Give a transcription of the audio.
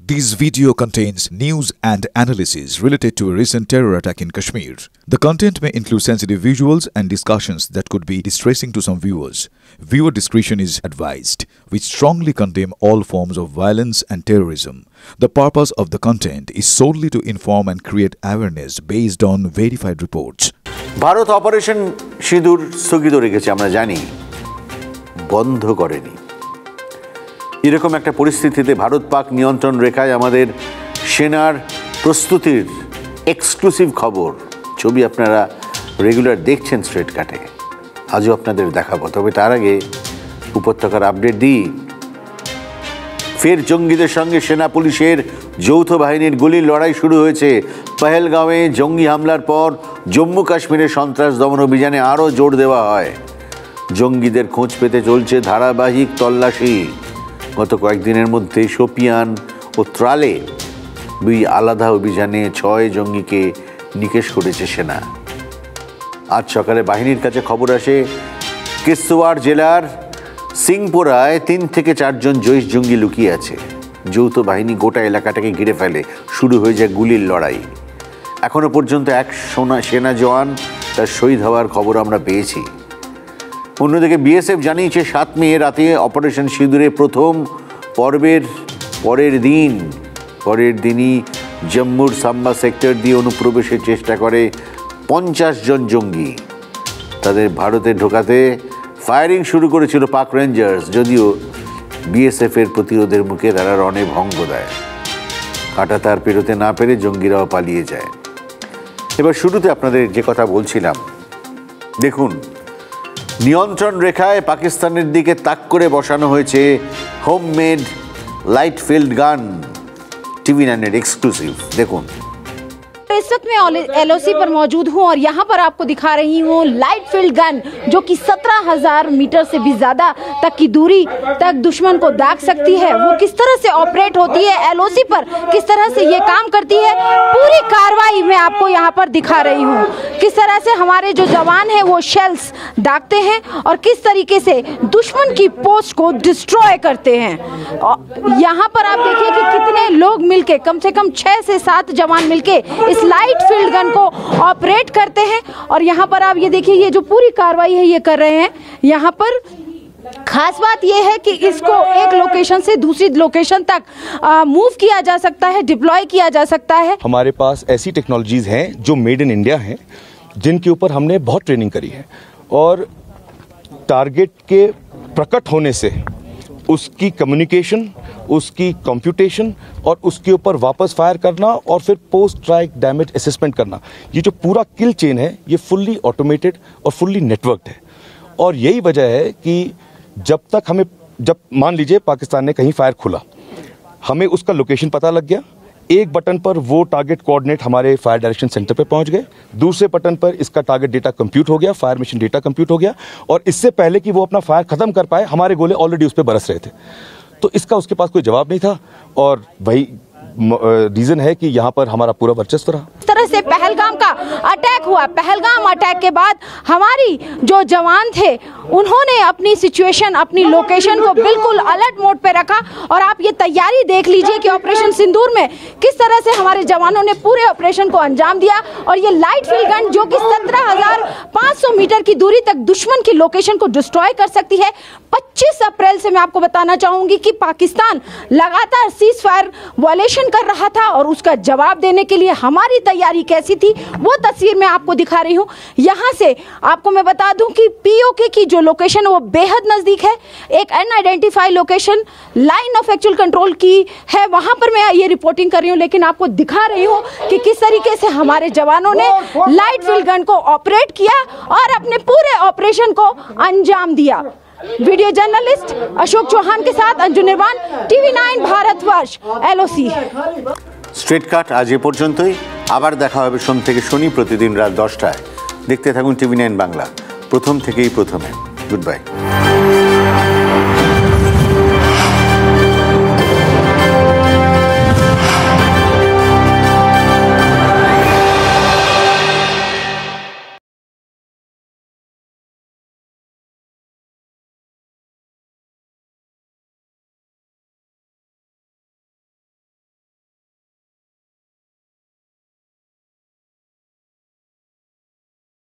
This video contains news and analysis related to a recent terror attack in Kashmir. The content may include sensitive visuals and discussions that could be distressing to some viewers. Viewer discretion is advised. We strongly condemn all forms of violence and terrorism. The purpose of the content is solely to inform and create awareness based on verified reports. Bharat operation সিঁদুর স্থগিত রেখেছে আমরা জানি, বন্ধ করেনি। এরকম একটা পরিস্থিতিতে ভারত পাক নিয়ন্ত্রণ রেখায় আমাদের সেনার প্রস্তুতির এক্সক্লুসিভ খবর, ছবি আপনারা রেগুলার দেখছেন স্ট্রেট কাটে, আজও আপনাদের দেখাবো। তবে তার আগে উপত্যকার আপডেট দিই। ফের জঙ্গিদের সঙ্গে সেনা পুলিশের যৌথ বাহিনীর গুলির লড়াই শুরু হয়েছে। পহেলগাঁওয়ে জঙ্গি হামলার পর জম্মু কাশ্মীরের সন্ত্রাস দমন অভিযানে আরও জোর দেওয়া হয়। জঙ্গিদের খোঁজ পেতে চলছে ধারাবাহিক তল্লাশি। গত কয়েকদিনের মধ্যে শোপিয়ান ও ত্রালে দুই আলাদা অভিযানে 6 জঙ্গিকে নিকেশ করেছে সেনা। আজ সকালে বাহিনীর কাছে খবর আসে কিস্তওয়াড় জেলার সিংপুরায় 3 থেকে 4 জন জৈশ জঙ্গি লুকিয়ে আছে। যৌথ বাহিনী গোটা এলাকাটাকে ঘিরে ফেলে, শুরু হয়ে যায় গুলির লড়াই। এখনো পর্যন্ত এক সেনা জওয়ান তার শহীদ হওয়ার খবর আমরা পেয়েছি। অন্যদিকে বিএসএফ জানিয়েছে 7 মে রাতে অপারেশন সিঁদুরে প্রথম পর্বের পরের দিনই জম্মুর সাম্বা সেক্টর দিয়ে অনুপ্রবেশের চেষ্টা করে 50 জন জঙ্গি। তাদের ভারতে ঢোকাতে ফায়ারিং শুরু করেছিল পাক রেঞ্জার্স, যদিও বিএসএফের প্রতিরোধের মুখে তারা রণে ভঙ্গ দেয়। কাঁটাতার পেরোতে না পেরে জঙ্গিরাও পালিয়ে যায়। এবার শুরুতে আপনাদের যে কথা বলছিলাম, দেখুন নিয়ন্ত্রণ রেখায় পাকিস্তানের দিকে তাক করে বসানো হয়েছে হোমমেড লাইট ফিল্ড গান। টিভি9 এক্সক্লুসিভ দেখুন। इस वक्त मैं एलओसी पर मौजूद हूं और यहां पर आपको दिखा रही हूं लाइट फील्ड गन, जो कि 17,000 मीटर से भी ज्यादा तक की दूरी तक दुश्मन को दाग सकती है। वो किस तरह से ऑपरेट होती है, एलओसी पर किस तरह से ये काम करती है, पूरी कार्रवाई मैं आपको यहां पर दिखा रही हूं। किस तरह से हमारे जो जवान हैं वो शेल्स दागते हैं और किस तरीके से दुश्मन की पोस्ट को डिस्ट्रॉय करते हैं। यहाँ पर आप देखिए कि कितने लोग मिलके, कम से कम 6 से 7 जवान मिलके इस लाइट फील्ड गन को ऑपरेट करते हैं। और यहाँ पर आप ये देखिए, ये जो पूरी कार्रवाई है ये कर रहे हैं। यहाँ पर खास बात यह है कि इसको एक लोकेशन से दूसरी लोकेशन तक मूव किया जा सकता है, डिप्लॉय किया जा सकता है। हमारे पास ऐसी टेक्नोलॉजीज हैं जो मेड इन इंडिया हैं, जिनके ऊपर हमने बहुत ट्रेनिंग करी है और टारगेट के प्रकट होने से उसकी कम्युनिकेशन, उसकी कंप्यूटेशन और उसके ऊपर वापस फायर करना और फिर पोस्ट स्ट्राइक डैमेज असेसमेंट करना, ये जो पूरा किल चेन है ये फुल्ली ऑटोमेटेड और फुल्ली नेटवर्क्ड है। और यही वजह है कि जब मान लीजिए पाकिस्तान ने कहीं फायर खुला, हमें उसका लोकेशन पता लग गया, एक बटन पर वो टारगेट कोऑर्डिनेट हमारे फायर डायरेक्शन सेंटर पे पहुंच गए, दूसरे बटन पर इसका टारगेट डेटा कंप्यूट हो गया, फायर मिशन डेटा कंप्यूट हो गया, और इससे पहले कि वो अपना फायर खत्म कर पाए हमारे गोले ऑलरेडी उस पर बरस रहे थे। तो इसका उसके पास कोई जवाब नहीं था और वही रीजन है कि यहाँ पर हमारा पूरा वर्चस्व रहा। इस तरह से पहलगाम का अटैक हुआ। पहलगाम अटैक के बाद हमारी जो जवान थे उन्होंने अपनी सिचुएशन, अपनी लोकेशन को बिल्कुल अलर्ट मोड पे रखा। और आप ये तैयारी देख लीजिए कि ऑपरेशन सिंदूर में किस तरह से हमारे जवानों ने पूरे ऑपरेशन को अंजाम दिया। और ये लाइट फील्ड गन जो कि 17,500 मीटर की दूरी तक दुश्मन की लोकेशन को डिस्ट्रॉय कर सकती है। 25 अप्रैल से मैं आपको बताना चाहूंगी कि पाकिस्तान लगातार सीज फायर वायलेशन कर रहा था और उसका जवाब देने के लिए हमारी तैयारी कैसी थी वो तस्वीर मैं आपको दिखा रही हूं। यहां से आपको मैं बता दूं कि पीओके की जो लोकेशन है वो बेहद नजदीक है। एक unidentified location line of actual control की है, वहां पर मैं ये रिपोर्टिंग कर रही हूं, लेकिन आपको दिखा रही हूं कि किस तरीके से हमारे जवानों ने लाइट फील्ड गन को ऑपरेट किया और अपने पूरे ऑपरेशन को अंजाम दिया। वीडियो जर्नलिस्ट अशोक चौहान के साथ अंजू निर्वाण, টিভি9 भारतवर्ष, एलओसी। স্ট্রেট কাট আজ এ পর্যন্তই। আবার দেখা হবে সোম থেকে শনি প্রতিদিন রাত 10টায়। দেখতে থাকুন টিভি9 বাংলা, প্রথম থেকেই প্রথমে। Good bye.